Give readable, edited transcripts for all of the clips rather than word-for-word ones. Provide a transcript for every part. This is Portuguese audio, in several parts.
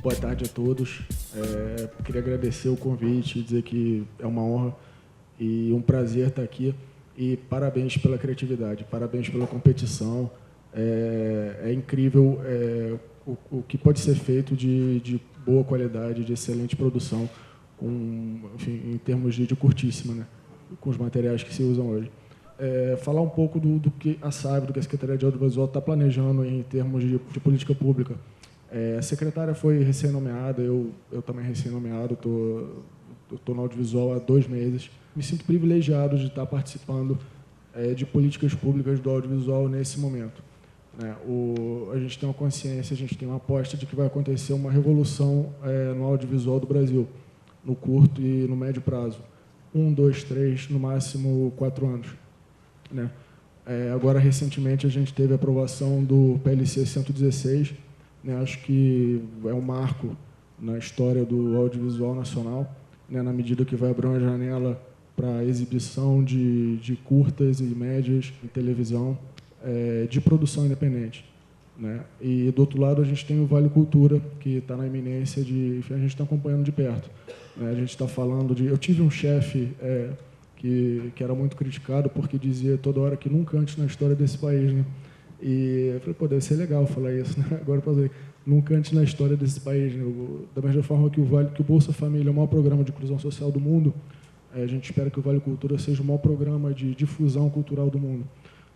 Boa tarde a todos. Queria agradecer o convite, dizer que é uma honra e um prazer estar aqui. E parabéns pela criatividade, parabéns pela competição. É incrível o que pode ser feito de boa qualidade, de excelente produção, enfim, em termos de curtíssima, né? Com os materiais que se usam hoje. Falar um pouco do que a SAB, do que a Secretaria de Audiovisual está planejando em termos de política pública. A secretária foi recém-nomeada, eu também recém-nomeado, estou no audiovisual há 2 meses. Me sinto privilegiado de estar participando de políticas públicas do audiovisual nesse momento. A gente tem uma consciência, a gente tem uma aposta de que vai acontecer uma revolução no audiovisual do Brasil, no curto e no médio prazo. 1, 2, 3, no máximo 4 anos. Agora, recentemente, a gente teve a aprovação do PLC 116, acho que é um marco na história do audiovisual nacional, na medida que vai abrir uma janela para exibição de curtas e médias em televisão, de produção independente. E, do outro lado, a gente tem o Vale Cultura, que está na iminência enfim, a gente está acompanhando de perto. A gente está falando de... Eu tive um chefe que era muito criticado porque dizia toda hora que nunca antes na história desse país, E eu falei, pô, deve ser legal falar isso, Agora, para dizer, nunca antes na história desse país, Da mesma forma que o Bolsa Família é o maior programa de inclusão social do mundo, a gente espera que o Vale Cultura seja o maior programa de difusão cultural do mundo.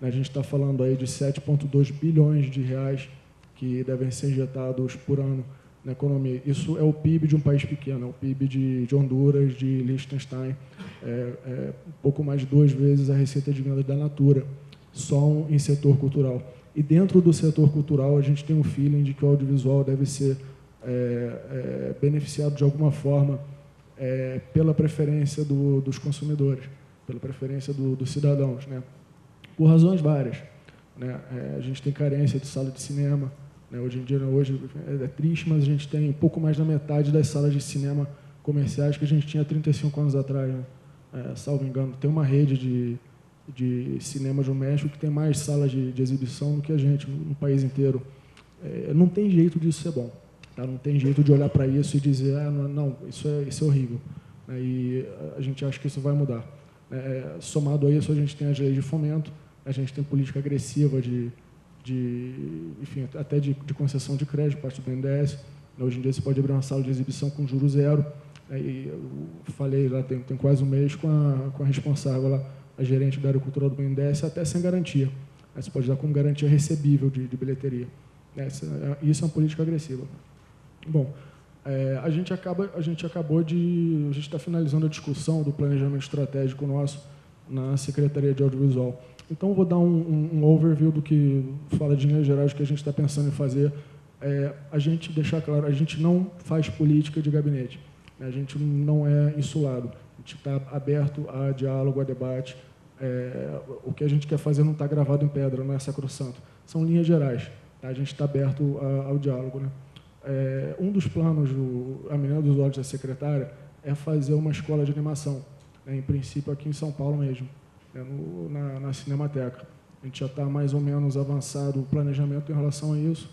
A gente está falando aí de 7,2 bilhões de reais que devem ser injetados por ano na economia. Isso é o PIB de um país pequeno, é o PIB de Honduras, de Liechtenstein, pouco mais de 2 vezes a receita de venda da Natura, só em setor cultural. E dentro do setor cultural, a gente tem um feeling de que o audiovisual deve ser beneficiado de alguma forma pela preferência dos consumidores, pela preferência dos cidadãos, por razões várias. A gente tem carência de sala de cinema. Hoje em dia, é triste, mas a gente tem um pouco mais da metade das salas de cinema comerciais que a gente tinha 35 anos atrás. Salvo engano, tem uma rede de cinemas no México que tem mais salas de exibição do que a gente no país inteiro. Não tem jeito disso ser bom. Não tem jeito de olhar para isso e dizer, não, isso é horrível. E a gente acha que isso vai mudar. Somado a isso, a gente tem as leis de fomento, a gente tem política agressiva enfim, até de concessão de crédito, parte do BNDES. Hoje em dia, você pode abrir uma sala de exibição com juros zero. E eu falei lá, tem quase um mês com a responsável lá, a gerente da área cultural do BNDES, até sem garantia. Você pode dar como garantia recebível de bilheteria. Isso é uma política agressiva. Bom, a gente está finalizando a discussão do planejamento estratégico nosso na Secretaria de Audiovisual. Então, vou dar um overview do que fala de linhas gerais, do que a gente está pensando em fazer. A gente deixar claro, a gente não faz política de gabinete. A gente não é insulado. A gente está aberto a diálogo, a debate. O que a gente quer fazer não está gravado em pedra, não é sacrossanto. São linhas gerais. A gente está aberto ao diálogo. Um dos planos, a menina dos olhos da secretária, é fazer uma escola de animação, em princípio aqui em São Paulo mesmo, na Cinemateca. A gente já está mais ou menos avançado o planejamento em relação a isso,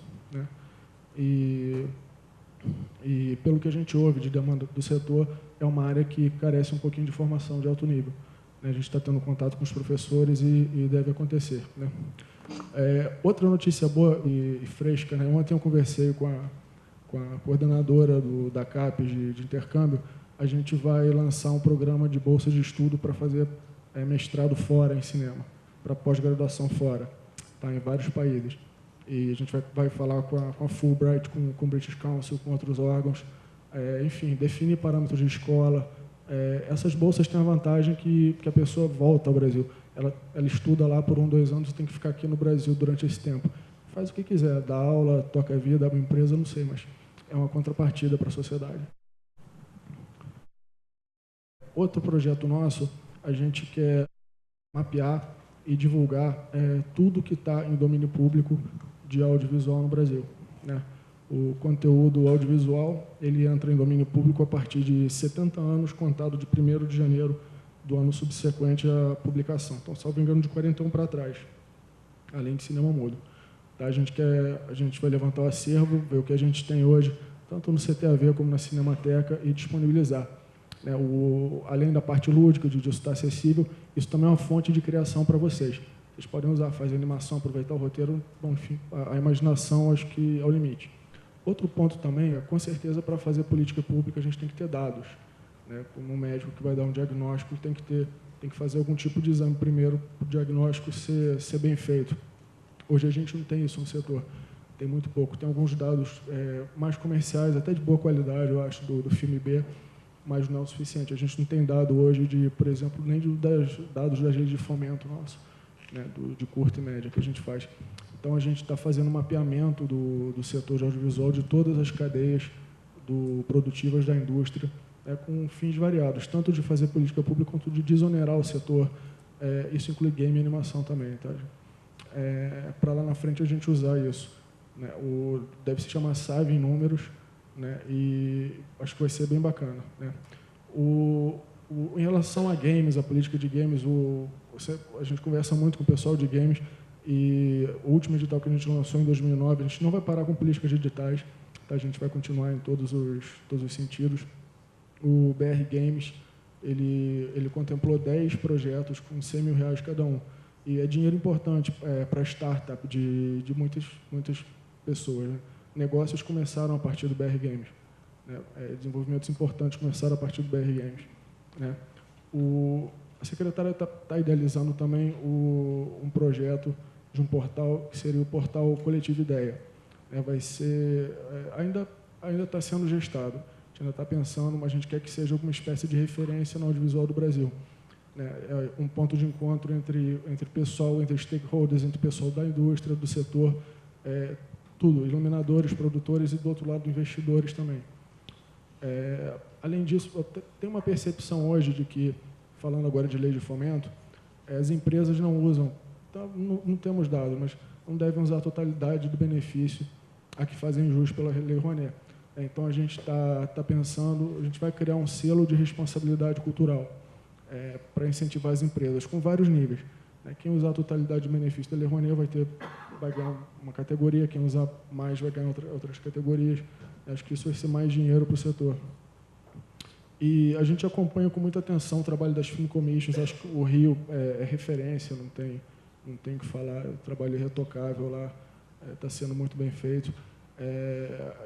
E pelo que a gente ouve de demanda do setor, é uma área que carece um pouquinho de formação de alto nível. A gente está tendo contato com os professores e deve acontecer. Outra notícia boa e fresca, ontem eu conversei com a coordenadora da CAPES de intercâmbio. A gente vai lançar um programa de bolsa de estudo para fazer mestrado fora em cinema, para pós-graduação fora, em vários países. E a gente vai falar com a Fulbright, com o British Council, com outros órgãos, enfim, definir parâmetros de escola. Essas bolsas têm a vantagem que a pessoa volta ao Brasil. Ela estuda lá por 1, 2 anos e tem que ficar aqui no Brasil durante esse tempo. Faz o que quiser, dá aula, toca a vida, abre uma empresa, não sei, mas é uma contrapartida para a sociedade. Outro projeto nosso, a gente quer mapear e divulgar tudo que está em domínio público de audiovisual no Brasil. O conteúdo audiovisual ele entra em domínio público a partir de 70 anos, contado de 1º de janeiro do ano subsequente à publicação. Então, salvo engano, de 41 para trás, além de cinema mudo. A gente vai levantar o acervo, ver o que a gente tem hoje, tanto no CTAV como na Cinemateca, e disponibilizar. Né, além da parte lúdica, de disso estar acessível, isso também é uma fonte de criação para vocês. Vocês podem usar, fazer animação, aproveitar o roteiro, bom, enfim, a imaginação acho que é o limite. Outro ponto também é, com certeza, para fazer política pública, a gente tem que ter dados. Né? Como um médico que vai dar um diagnóstico, tem que fazer algum tipo de exame primeiro para o diagnóstico ser bem feito. Hoje a gente não tem isso no setor, tem muito pouco. Tem alguns dados mais comerciais, até de boa qualidade, eu acho, do filme B, mas não é o suficiente. A gente não tem dado hoje, por exemplo, nem dados das redes de fomento nosso, né? De curta e média que a gente faz. Então, a gente está fazendo um mapeamento do setor de audiovisual de todas as cadeias produtivas da indústria, né, com fins variados, tanto de fazer política pública quanto de desonerar o setor. Isso inclui game e animação também. Tá? Para lá na frente a gente usar isso. Né? Deve se chamar SAV em números, né, e acho que vai ser bem bacana. Né? Em relação a games, a política de games, a gente conversa muito com o pessoal de games, e o último edital que a gente lançou em 2009, a gente não vai parar com políticas de editais, tá? A gente vai continuar em todos os sentidos. O BR Games, ele contemplou 10 projetos com R$100 mil cada um, e é dinheiro importante para startup de muitas pessoas. Né? Negócios começaram a partir do BR Games. Né? Desenvolvimentos importantes começaram a partir do BR Games. Né? A secretária está idealizando também um projeto de um portal que seria o portal Coletivo Ideia. Vai ser, ainda está sendo gestado, a gente ainda está pensando, mas a gente quer que seja alguma espécie de referência no audiovisual do Brasil. Um ponto de encontro entre pessoal, entre stakeholders, entre o pessoal da indústria, do setor, tudo, iluminadores, produtores e, do outro lado, investidores também. Além disso, tem uma percepção hoje de que, falando agora de lei de fomento, as empresas não usam, não temos dados, mas não devem usar a totalidade do benefício a que fazem jus pela Lei Rouanet. Então, a gente está pensando, a gente vai criar um selo de responsabilidade cultural para incentivar as empresas, com vários níveis. Quem usar a totalidade do benefício da Lei Rouanet vai ganhar uma categoria, quem usar mais vai ganhar outras categorias. Acho que isso vai ser mais dinheiro para o setor. E a gente acompanha com muita atenção o trabalho das Film Commissions. Acho que o Rio é referência, não tem o que falar. O trabalho é irretocável lá, está sendo muito bem feito.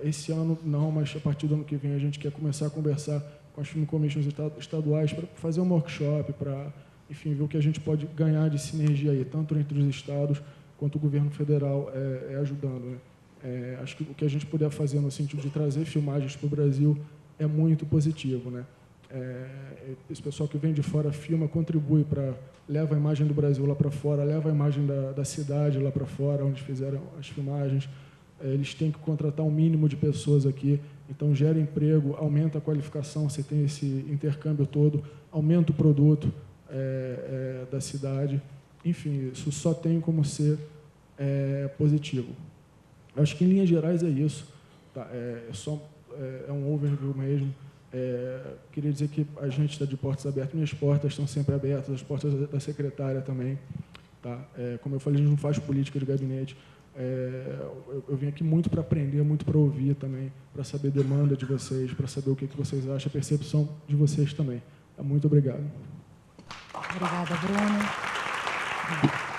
Esse ano não, mas a partir do ano que vem a gente quer começar a conversar com as Film Commissions estaduais para fazer um workshop, para, enfim, ver o que a gente pode ganhar de sinergia aí, tanto entre os estados quanto o governo federal ajudando. Né? Acho que o que a gente puder fazer no sentido de trazer filmagens para o Brasil é muito positivo. Né? Esse pessoal que vem de fora filma, contribui leva a imagem do Brasil lá para fora, leva a imagem da cidade lá para fora, onde fizeram as filmagens. Eles têm que contratar um mínimo de pessoas aqui, então gera emprego, aumenta a qualificação, você tem esse intercâmbio todo, aumenta o produto da cidade. Enfim, isso só tem como ser positivo. Acho que, em linhas gerais, é isso. Tá? É um overview mesmo. Queria dizer que a gente está de portas abertas, minhas portas estão sempre abertas, as portas da secretária também. Tá? Como eu falei, a gente não faz política de gabinete. Eu vim aqui muito para aprender, muito para ouvir também, para saber a demanda de vocês, para saber o que vocês acham, a percepção de vocês também. Muito obrigado. Obrigada, Bruno.